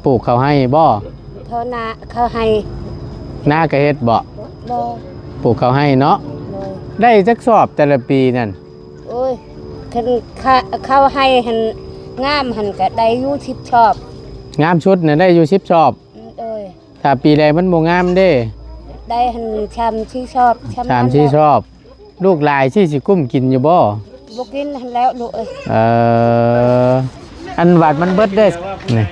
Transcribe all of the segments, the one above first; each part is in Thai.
ปลูกเขาให้บ่เขานาเขาให้หน้ากระเฮ็ดบ่บ่ปลูกเขาให้เนาะเลยได้จักสอบแต่ละปีนั่นโอ้ยคันเขาให้หันงามหันก็ได้อยู่10ชอบงามชุดน่ะได้อยู่10สอบโอ้ยถ้าปีใดมันบ่งามเด้ได้หันชามที่ชอบชามที่ชอบลูกหลายสิกุ้มกินอยู่บ่บ่กินหันแล้วลูกเอ้ยอันหวัดมันเบิดเด้นี่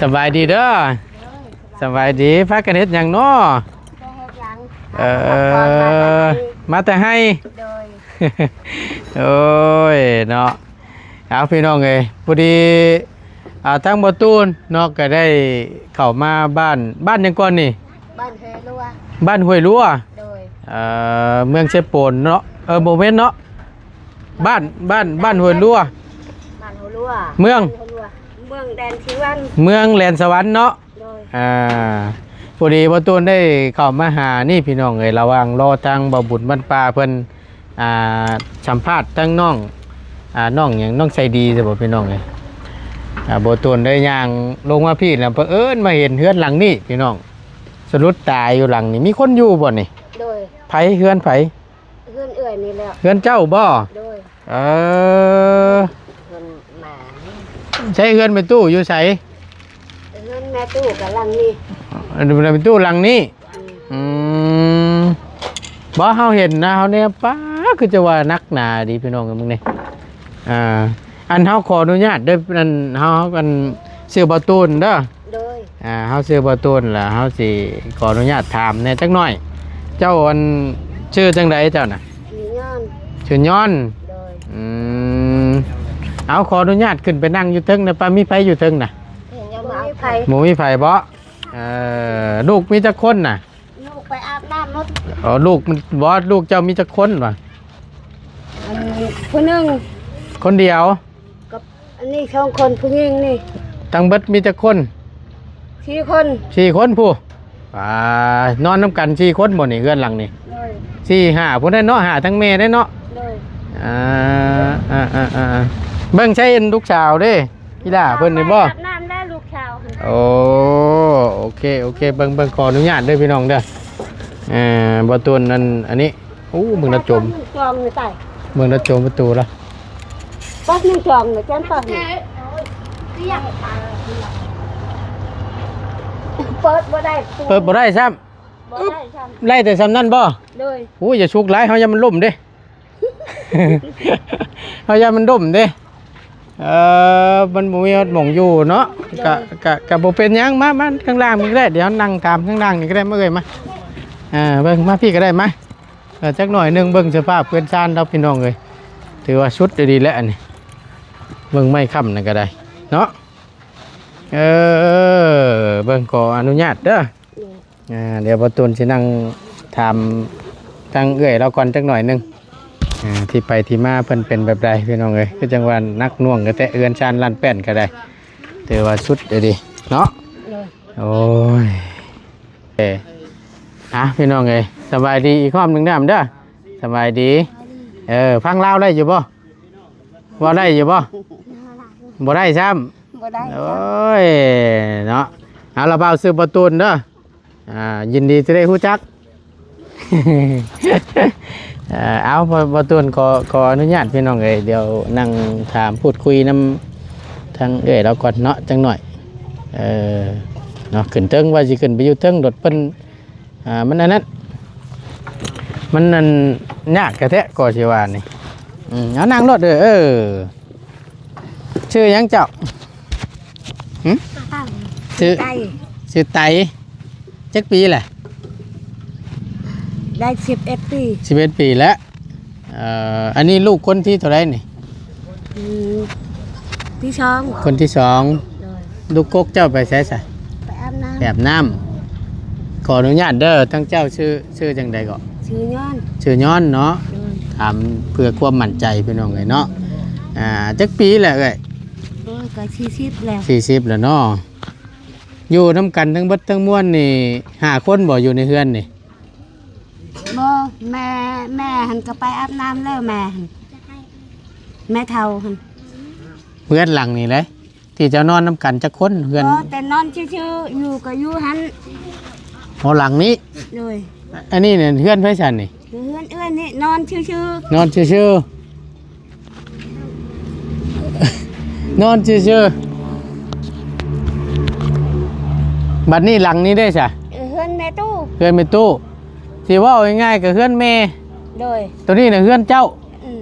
สบายดีเด้อสบายดีพักกันเฮ็ดหยังน้อมาแต่ให้โอ้ยเนาะเอาพี่น้องเอ้ยพอดีทางบ่ตูนเนาะก็ได้เข้ามาบ้านยังก่อนนี่บ้านห้วยลัวบ้านห้วยลัวโดยเมืองเชฟโปนเนาะโมเมนต์เนาะบ้านห้วยลัวบ้านห้วยลัวเมืองแดนชีวันเมืองแหลนสวรรค์เนาะพอดีบ่ตูนได้เข้ามาหานี่พี่น้องเอ้ยระหว่างรอทางบ่บุญบ้านป่าเพิ่นสัมภาษณ์ทั้งน้องน้องอย่างน้องใจดีใช่บ่พี่น้องเอ้ยบ่ตูนได้ย่างลงมาพี่แล้วเผอิญมาเห็นเฮือนหลังนี้พี่น้องสรุปตายอยู่หลังนี้มีคนอยู่บ่นี่โดยไผเฮือนไผเฮือนเอื้อยนี่แหละเฮือนเจ้าบ่โดยเฮือนหมาใช้เฮือนเป็นตู้อยู่ไสเฮือนแม่ตู้กับหลังนี้เป็นตู้หลังนี้บ่เฮาเห็นนะเฮาเนี่ยป้าคือจะว่านักหนาดีพี่น้องมึงนี่อันเฮาขออนุญาตด้วยอันเฮากันซื้อบ่ตูนเด้อโดยเฮาซื้อบ่ตูนล่ะเฮาสิขออนุญาตถามแน่จักหน่อยเจ้าอันชื่อจังไดเจ้าน่ะชื่อย้อนโดยเอาขออนุญาตขึ้นไปนั่งอยู่เทิงนะป้ามีไผอยู่เทิงน่ะหมูมีไผบ่ลูกมีจักคนน่ะลูกไปอาบน้ำรถลูกบ่ลูกเจ้ามีจักคนวะผู้นึงคนเดียวกับอันนี้2คนผู้หญิงนี่ตั้งเบิดมีจักคน4 คนผู้นอนน้ำกัน4 คนบ่นี่เฮือนหลังนี่4 5ผู้ได้เนาะหาทั้งแม่ได้เนาะเบิ่งใช้ลูกสาวเด้อีหล่าเพิ่นนี่บ่น้ำได้ลูกสาวโอเคเบิ่งขออนุญาตเด้อพี่น้องเด้อบ่ตูนอันนี้เบิ่งระจมจองนี่ใต้เบิ่งระจมประตูละปักนึงจองนี่แจ้งปักนี่เปิดบ่ได้ซ้ำไล่แต่ซ้ำนั่นบ่เลยอย่าชุกหลายเฮาอย่ามันล่มเด้ เฮาอย่ามันล่มเด้มันบ่มีหม่องอยู่เนาะกะบ่เป็นหยังมาข้างล่างมึงก็ได้เดี๋ยวนั่งตามข้างล่างนี่ก็ได้มาเอ้ยมาเบิ่งมาพี่ก็ได้มาจักหน่อยนึงเบิ่งสภาพเพื่อนซ่านเราพี่น้องเอ้ยถือว่าชุดดีแล้วอันนี้เบิ่งไม่ค่ำนั่นก็ได้เนาะเบิ่งขออนุญาตเด้อเดี๋ยวบ่ตูนสินั่งถามทางเอ้ยเราก่อนจักหน่อยนึงที่ไปที่มาเพิ่นเป็นแบบใดพี่น้องเอ้ยคือจังว่านักน่วงก็แต่เอื้อนชานลั่นแป้นก็ได้ถือว่าชุดดีเนาะโอ้ยพี่น้องเอ้ยสบายดีอีกรอบนึงเด้อเด้อสบายดีฟังลาวได้อยู่บ่บ่ได้อยู่บ่ได้ซ้ำบ่ได้โอ้ยเนาะเอาละเบาซื้อประตูนเด้อยินดีที่ได้ฮู้จัก เอาประตูนขออนุญาตพี่น้องเอ้ยเดี๋ยวนั่งถามพูดคุยนำทางเอ้ยเราก่อนเนาะจังหน่อยเนาะขึ้นเทิงว่าสิขึ้นไปอยู่เทิงรถเพิ่นมันอันนั้นมันนั่นยากกระแทะก่อสิว่านี่เอานั่งรถเด้อชื่อหยังเจ้าชื่อไตจักปีแหละได้11 ปี11 ปีแล้วอันนี้ลูกคนที่เท่าไรนี่ที่2คนที่2ลูกกกเจ้าไปใช้ไปอาบน้ำแบบน้ำขออนุญาตเด้อทั้งเจ้าชื่อจังใดก็ชื่อย้อนเนาะถามเพื่อความมั่นใจพี่น้องเลยเนาะจักปีแหละเอ้ย โอ้ยก็40แล้ว 40แล้วเนาะอยู่นํกันทั้งเบิดทั้งมวลนี่5คนบ่อยู่ในเฮือนนี่ บ่แม่หันก็ไปอาบน้ำแล้วแม่หันแม่เฒ่าหัน เฮือนหลังนี่เลยที่เจ้านอนนํกันจักคนเฮือน บ่แต่นอนชื่อๆอยู่ก็อยู่หัน หลังนี้ เลย อันนี้เนี่ยเฮือนไผซั่นนี่ เอื้อนเอื้อนนี่นอนชื่อน อนชื่อๆ นอนชื่อๆบัดนี้หลังนี้ได้จ้ะ ๆเอื้อนแม่ตู้ เฮือนแม่ตู้สิเว้าง่ายๆก็เฮือนแม่ โดย ตัวนี้น่ะเฮือนเจ้า อืม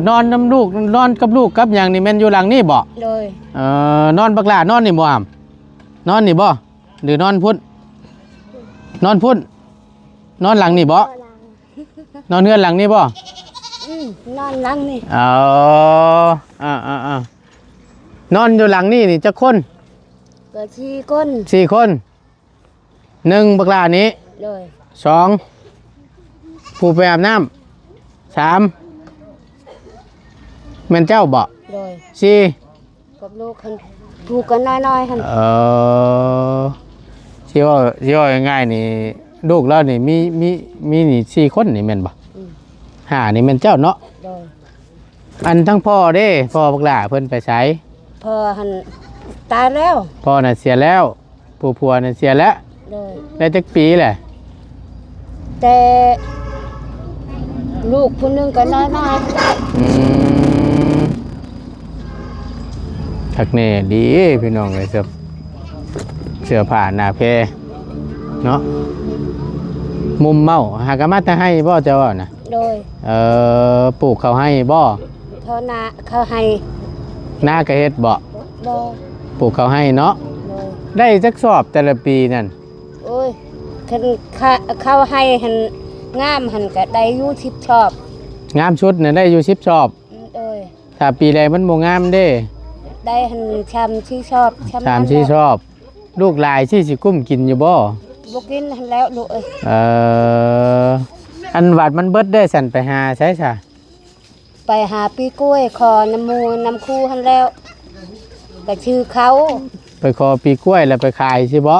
นอนน้ำลูกนอนกับลูกกับหยังนี่แม่นอยู่หลังนี้บ่ โดย นอนบักหลานอนนี่บ่อามนอนนี่บ่หรือนอนพุ่นนอนพุ่นนอนหลังนี่บ่นอนเฮือนหลังนี่บ่ อืมนอนหลังนี่ นอนอยู่หลังนี่นี่จักคน ก็4คน4คน1บักหลานี้ โดย 2ผู้ไปอาบน้ำ3แม่นเจ้าบ่ โดย 4 กับลูกหันถูกกันน้อยๆหัน สิว่าง่ายๆนี่ลูกเรานี่มีนี่4คนนี่แม่นบ่5นี่แม่นเจ้าเนาะ โดย อันทั้งพ่อเด้พ่อบักหลาเพิ่นไปไส พอหันตายแล้ว พ่อน่ะเสียแล้วผู้ผัวน่ะเสียแล้ว โดย ได้จักปีแหละ แต่ลูกคนหนึงก็น้อย ทักแน่ดีพี่น้องเลยเสื้อผ้าหน้าเพเนาะมุมเมาหากะมาแต่ให้บ่เจ้าว่านะ ๆโดย ปลูกเขาให้บ่ เขานาเขาให้ หน้ากระเฮ็ดบ่ บ่ ปลูกเขาให้เนาะ โดย ได้จักสอบแต่ละปีนั่น โอ้ยคันเขาให้หันงามหันก็ได้อยู่10ชอบ งามชุดน่ะได้อยู่10สอบ โดย ถ้าปีใดมันบ่งามเด้ ได้หันชำที่ชอบชำ 3 4สอบ ลูกหลายสิกุ้มกินอยู่บ่ บ่กินหันแล้วลูกเอ้ย อันวัดมันเบิดได้สั่นไปหาใช่ซะ ไปหาปีกล้วยขอน้ำหมูน้ำคูหันแล้วก็ชื่อเขา ไปขอปีกล้วยแล้วไปขายสิบ่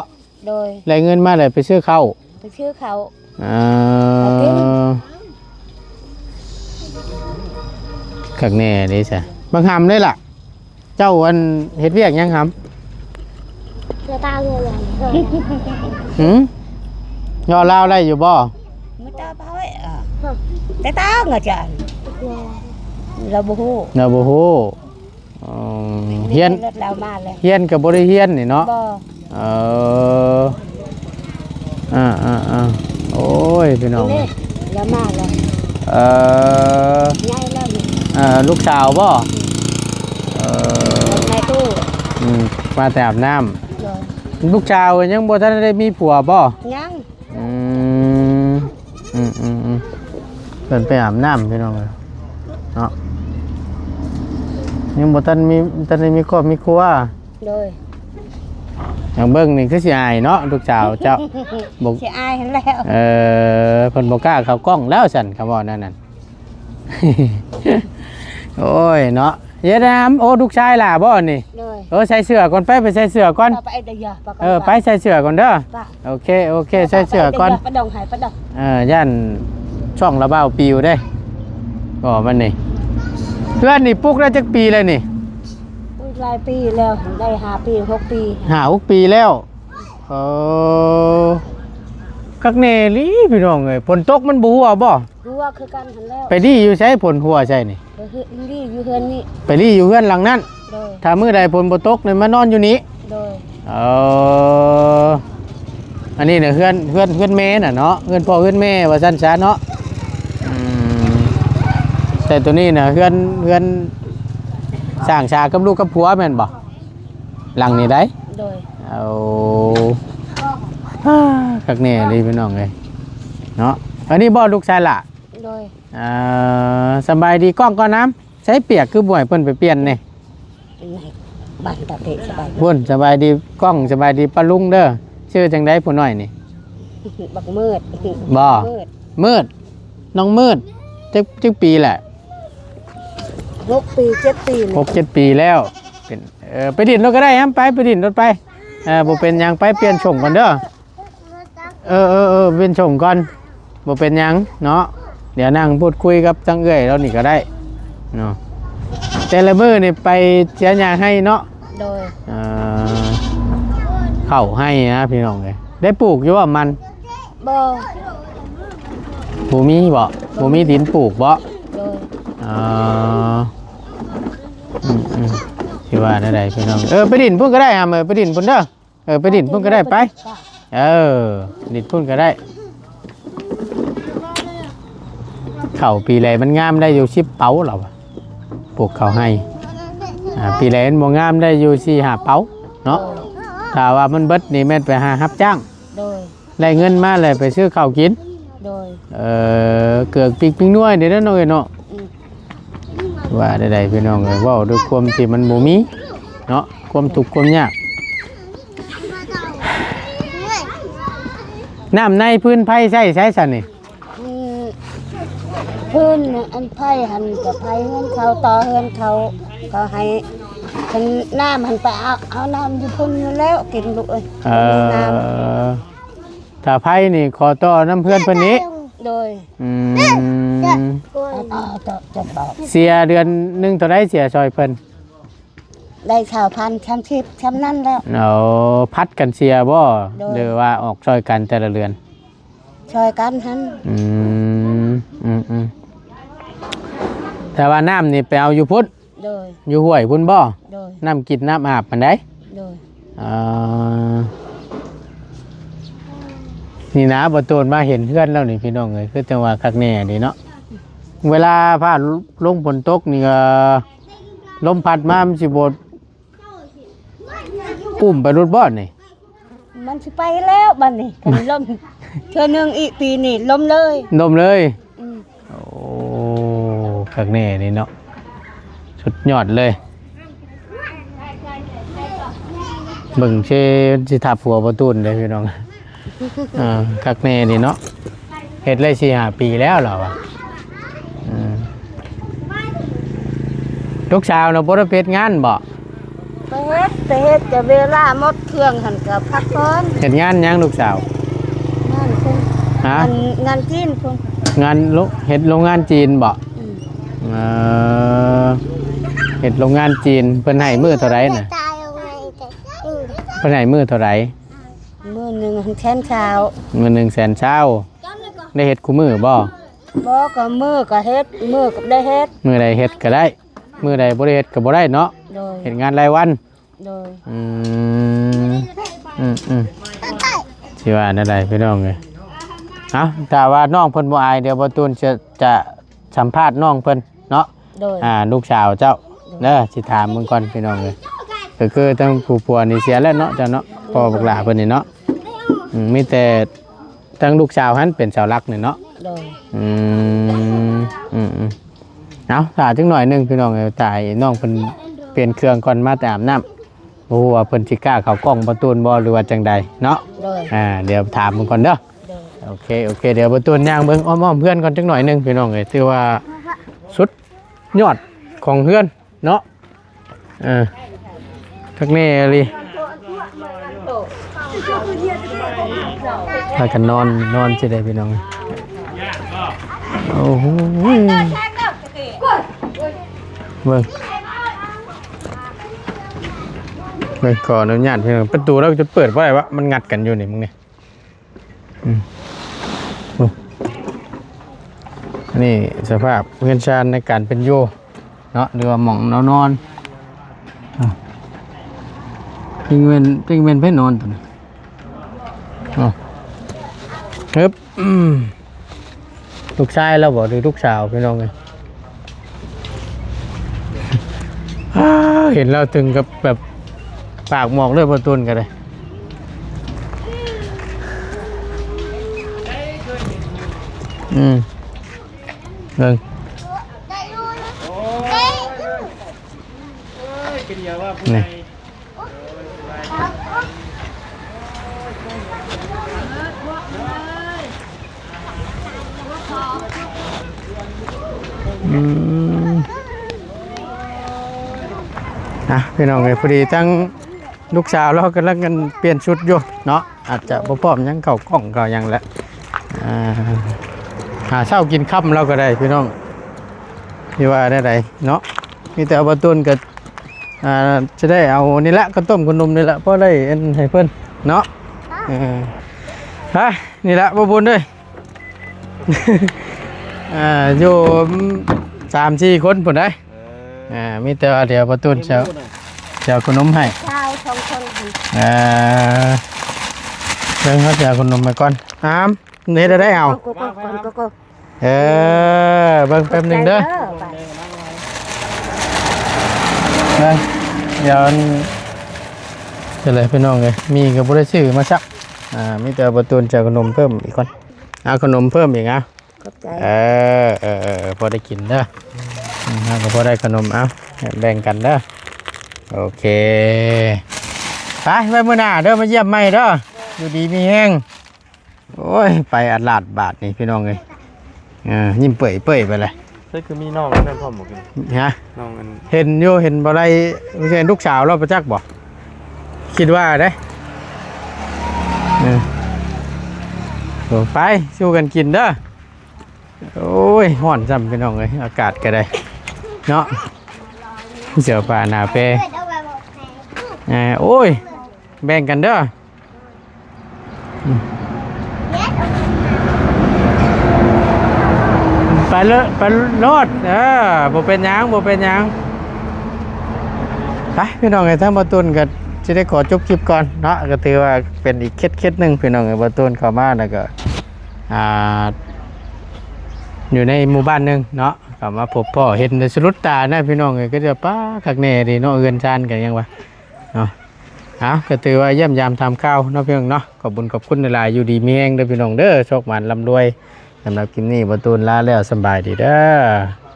โดย ได้เงินมาเลยไปซื้อข้าว ไปชื่อเขา ขักแน่เลยจ้ะบางหำเลยล่ะ เจ้าอันเฮ็ดเวียกยังห เสื้อตาเลย ำย่อลาวได้อยู่บ่ ไม่ตาเผาไอ้แต่ตาเงาจันเราบ่ฮู้ เนาะบ่ฮู้เฮียน รถเรามาเลย เฮียนกับบ่ได้เฮียนนี่เนาะ บ่ โอ้ยพี่น้อง นี่เรามาเลย ใหญ่แล้วนี่ ลูกสาวบ่ในตู้ มาแต่อาบน้ โดย ำลูกสาวยังบ่ทันได้มีผัวบ่ ยัง เดินไปอาบน้ำพี่น้องเลยเนาะยังบ่ทันได้มีครอบมีครัว โดย อย่างเบิ่งนี่คือสิอายเนาะลูกสาวเจ้าบ่ สิอายหันแล้ว เพิ่นบ่กล้าเข้ากล้องแล้วสั่นคำว่านั่น โอ้ยเนาะเฮ็ดน้ำโอ้ลูกชายล่ะบ่นี่ โดย ใส่เสื้อก่อนไปใส่เสื้อก่อน ไปเดี๋ยว ไปใส่เสื้อก่อนเด้อโอเคใส่เสื้อก่อน ปะดองหายปะดอง ย่านช่องระเบ้าปิวได้ก็มันนี่เพื่อนนี่ปลุกได้จักปีเลยนี่ หลายปีแล้วได้5 ปี 6 ปี 6 ปีแล้วคักแน่ลีพี่น้องเอ้ยฝนตกมันบ่หัวบ่ รู้ว่าคือกันหันแล้ว ไปดีอยู่ใช้ฝนหัวใช่นี่ นี่อยู่เฮือนนี่ ไปดีอยู่เฮือนหลังนั้น โดย ถ้ามื้อใดฝนบ่ตกนี่มานอนอยู่นี้ โดย อันนี้เนี่ยเพื่อนแม่น่ะเนาะเพื่อนพ่อเพื่อนแม่ว่าซั่นซะเนาะแต่ตัวนี้น่ะเพื่อนสร้างชากับลูกกับผัวแม่นบ่หลังนี่ได้ โดย เอาคักแน่เลยพี่น้องเอ้ยเนาะอันนี้บ่ลูกชายล่ะ โดย สบายดีกล้องก่อนน้ำใช้เปียกคือบ่ให้เพิ่นไปเปลี่ยนนี่ เป็นไงบ้านตาเตะสบาย พุ่นสบายดีกล้องสบายดีป้าลุงเด้อชื่อจังได๋ผู้น้อยนี่ บักมืด บ่ มืด มืดน้องมืดจักปีแหละ 6 ปี 7 ปี 6-7 ปีแล้ว เป็นไปดินรถก็ได้ครับไปดินรถไปบ่เป็นหยังไปเปลี่ยนช่องก่อนเด้อเปลี่ยนช่องก่อนบ่เป็นหยังเนาะเดี๋ยวนั่งพูดคุยกับจังเอ้ยเรานี่ก็ได้เนาะแต่ละมื้อนี่ไปเสียหยังให้เนาะโดยเข้าให้นะพี่น้องเลยได้ปลูกอยู่ว่ามันบ่มีดินปลูกบ่โดยคิดว่าได้พี่น้องไปดินพุ่นก็ได้ฮะไปดินพุ่นเด้อไปดินพุ่นก็ได้ไปดินพุ่นก็ได้เข่าปีแรกมันงามได้อยู่10 เป๋าหรอปลูกเขาให้ปีแรกมันบ่งามได้อยู่4-5 เป๋าเนาะถ้าว่ามันเบิดนี่แม่นไปหารับจ้างได้เงินมาเลยไปซื้อข้าวกินเกือกปีกปิ้งน้อยเดี๋ยวนั้นเนาะว่าได้พี่น้องเลยว่าด้วยความที่มันบ่มีเนาะความทุกข์ความยากน้ำในพื้นไผ่ใช้สันนี่พื้นอันไผ่หันกับไผ่เฮือนเขาต่อเฮือนเขาก็ให้เป็นน้ำหันไปเอาน้ำอยู่พุ่นแล้วกินลูกเอ้ยถ้าไผ่นี่ขอต่อน้ำเพื่อนเพิ่นนี้โดยเสียเดือนนึงเท่าไรเสียซอยเพิ่นได้ข่าวพันช้ำนั่นแล้วพัดกันเสียบ่หรือว่าออกซอยกันแต่ละเดือนซอยกันฮันแต่ว่าน้ำนี่ไปเอาอยู่พุ่นอยู่ห้วยพุ่นบ่น้ำกินน้ำอาบมันได้นี่นะบ่ตูนมาเห็นเพื่อนแล้วนี่พี่น้องเลยคือจังหวะคักแน่ดีเนาะเวลาฟ้าลงฝนตกนี่ก็ลมพัดมามันสิบ่อุ้มไปรถบ่นี่มันสิไปแล้วบัดนี้กันลมเทื่อนึงอีกปีนี่ลมเลยโอ้คักแน่นี่เนาะสุดยอดเลยเบิ่งเชสิทับหัวบ่ตูนเลยพี่น้องคักแน่นี่เนาะเฮ็ดเลย4-5 ปีแล้วเหรอวะลูกสาวเราบ่ได้เฮ็ดงานบ่ไปเฮ็ดจะเวลาหมดเครื่องหันกับพักผ่อนเฮ็ดงานยังลูกสาวงานคนงานจีนคนงานเฮ็ดโรงงานจีนบ่เฮ็ดโรงงานจีนเพิ่นให้มื้อเท่าไหร่น่ะเพิ่นให้มื้อเท่าไหร่มื้อนึงแสนเช้ามื้อนึงแสนเช้าได้เฮ็ดคู่มื้อบ่ก็มื้อก็เฮ็ดมื้อก็ได้เฮ็ดมื้อใดเฮ็ดก็ได้มื้อใดบ่ได้เฮ็ดก็บ่ได้เนาะเฮ็ดงานรายวันสิว่านั่นใดพี่น้องเอ้ยถ้าว่าน้องเพิ่นบ่อายเดี๋ยวบ่ตูนจะสัมภาษณ์น้องเพิ่นเนาะลูกสาวเจ้าเด้อสิถามมึงก่อนพี่น้องเอ้ยก็คือทั้งผู้ผัวนี่เสียแล้วเนาะเจ้าเนาะพ่อบักหลาเพิ่นนี่เนาะมีแต่ทั้งลูกสาวหันเป็นเสาหลักนี่เนาะถ้าจังหน่อยนึงพี่น้องเอ้ยตายน้องเพิ่นเปลี่ยนเครื่องก่อนมาแต่อาบน้ำบ่ฮู้ว่าเพิ่นสิกล้าเข้ากล้องบ่ตูนบ่หรือว่าจังใดเนาะเดี๋ยวถามมึงก่อนเด้อโอเคเดี๋ยวบ่ตูนย่างเบิ่งอ้อมๆเพื่อนก่อนจังหน่อยนึงพี่น้องเอ้ยถือว่าสุดยอดของเพื่อนเนาะทักแน่เลยถ้ากันนอนจะได้พี่น้องโอ้โหเบิ่งก่อนอนุญาตพี่น้องประตูเราจะเปิดเพราะอะไรวะมันงัดกันอยู่นี่มึงเนี่ยนี่สภาพเพื่อนชาญในการเป็นโยเนาะหรือว่าหม่องนอนติงเวนเพ่นอนตัวนี้ครับลูกชายเราบอกหรือลูกสาวพี่น้องไงเห็นเราถึงกับแบบปากหมอกเลยประตูนกันเลยเบิ่งนี่ นะพี่น้องเอ้ยพอดีทั้งลูกสาวเรากำลังกันเปลี่ยนชุดอยู่เนาะอาจจะบ่พร้อมหยังเข้ากล้องก็ยังแหละหาเช้ากินค่ำเราก็ได้พี่น้องที่ว่าได้ไดเนาะมีแต่เอาบะตุนก็จะได้เอานี่ละก็ต้มขนมนี่ละเพราะได้อันให้เพิ่นเนาะฮะนี่ละบ่บุญเด้ย อยู่3-4 คนพุ่นได้มีแต่ว่าเดี๋ยวบะตุนเช้าขนมให้ ชาวสองคนหัน เดินเขาจะเอาขนมมาก่อนนี่จะได้เอา ก็ เบิ่งแป๊บหนึงเด้อ เดี๋ยวจะเลยพี่น้องเลยมีกับบริษัทมาซักมีแต่ประตูนจะขนมเพิ่มอีกคนเอาขนมเพิ่มอีกอ่ะ ขอบใจ พอได้กินเด้อก็พอได้ขนมเอาแบ่งกันเด้อโอเคไปมื้อหน้าเด้อมาเยี่ยมใหม่เด้ออยู่ดีมีแห้งโอ้ยไปอัดลาดบาทนี่พี่น้องเลยยิ้มเปื่อยไปเลย ใช่คือมีน้องนั่นพ่อหมดเลย ฮะ น้องมัน เห็นอยู่เห็นบ่ได้เห็นลูกสาวเราประจักษ์บ่คิดว่าได้ไปสู้กันกินเด้อโอ้ยฮ้อนจำพี่น้องเลยอากาศก็ได้เนาะเสือป่าหนาเปโอ้ยแบ่งกันเด้อไปเลยไปรถบ่เป็นหยังไปพี่น้องไอ้ทั้งบะตุนก็จะได้ขอจบคลิปก่อนเนาะก็ถือว่าเป็นอีกเคล็ดหนึ่งพี่น้องไอ้บะตุนเข้ามาแล้วก็อยู่ในหมู่บ้านหนึ่งเนาะเข้ามาพบพ่อเห็นสรุดตานะพี่น้องไอ้ก็จะป้าคักแน่ดีเนาะเอื้อนชานกันยังวะเนาะก็ถือว่าเยี่ยมยามทำข้าวเนาะพี่น้องเนาะขอบคุญขอบคุณหลายๆอยู่ดีมีแรงเด้อพี่น้องเด้อโชคหมานร่ำรวยสำหรับคลิปนี้บะตุนลาแล้วสบายดีเด้อ